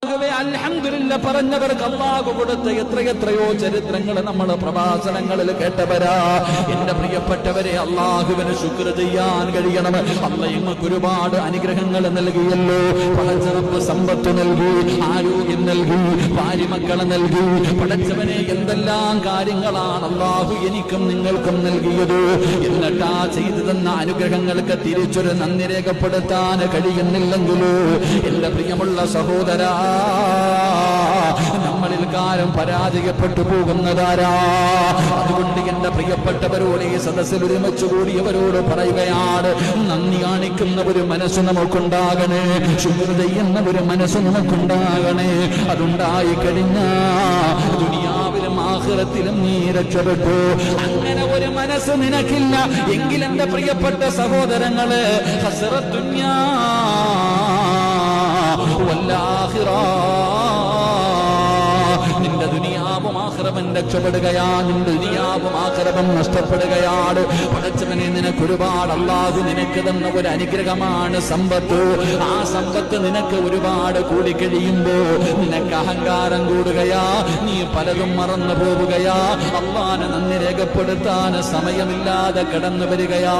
അൽഹംദുലില്ലാ പറഞ്ഞവർക്ക് അല്ലാഹു കൊടുത്ത എത്രയോ ചരിത്രങ്ങൾ നമ്മൾ പ്രഭാഷണങ്ങളിൽ കേട്ടവരാ. എന്റെ പ്രിയപ്പെട്ടവരെ, അല്ലാഹുവിന് ശുക്ർ ചെയ്യാൻ കഴിയണം. അല്ലാഹു നമുക്ക് ഒരുപാട് അനുഗ്രഹങ്ങൾ നൽകിയല്ലോ. പടച്ചറപ്പ് സമ്പത്ത് നൽകി, ആരോഗ്യം നൽകി, ഭാര്യമക്കളെ നൽകി. പടച്ചവനെ എന്തെല്ലാം കാര്യങ്ങളാണ് അല്ലാഹു എനിക്കും നിങ്ങൾക്കും നൽകിയത്. എന്നിട്ടാ ചെയ്തു തന്ന അനുഗ്രഹങ്ങൾക്ക് തിരിച്ചൊരു നന്ദി രേഖപ്പെടുത്താൻ കഴിയുന്നില്ലെങ്കിലോ എന്റെ പ്രിയമുള്ള സഹോദരാ, നമ്മളിൽ കാലം പരാജയപ്പെട്ടു പോകുന്നതാരാ? അതുകൊണ്ട് എന്റെ പ്രിയപ്പെട്ടവരോട്, ഈ സദസ്സിൽ ഒരുമിച്ച് കൂടിയവരോട് പറയുകയാണ്, നന്ദി കാണിക്കുന്ന ഒരു മനസ്സ് നമുക്കുണ്ടാകണേ, ശുക്ർ ചെയ്യുന്ന ഒരു മനസ്സ് നമുക്കുണ്ടാകണേ. അതുണ്ടായി കഴിഞ്ഞ ദുനിയാവിലും ആഖിറത്തിലും നീ രക്ഷപ്പെട്ടു. അങ്ങനെ ഒരു മനസ്സ് നിനക്കില്ല എങ്കിൽ എന്റെ പ്രിയപ്പെട്ട സഹോദരങ്ങള്, ഹസ്റത്ത് ദുനിയാ നിന്റെ ദുനിയാവും ആഖിറവും രക്ഷപ്പെടുകയാണ്, നിന്റെ ദുനിയാവും ആഖിറവും നഷ്ടപ്പെടുകയാണ്. പടച്ചവനെ, നിനക്ക് ഒരുപാട് അല്ലാഹു നിനക്ക് തന്ന ഒരു അനുഗ്രഹമാണ് സമ്പത്ത്. ആ സമ്പത്ത് നിനക്ക് ഒരുപാട് കൂടിക്കഴിയുമ്പോ നിനക്ക് അഹങ്കാരം കൂടുകയാ, നീ പലതും മറന്നു പോവുകയാ, അല്ലാഹുവിനെ നന്ദി രേഖപ്പെടുത്താൻ സമയമില്ലാതെ കടന്നു വരികയാ.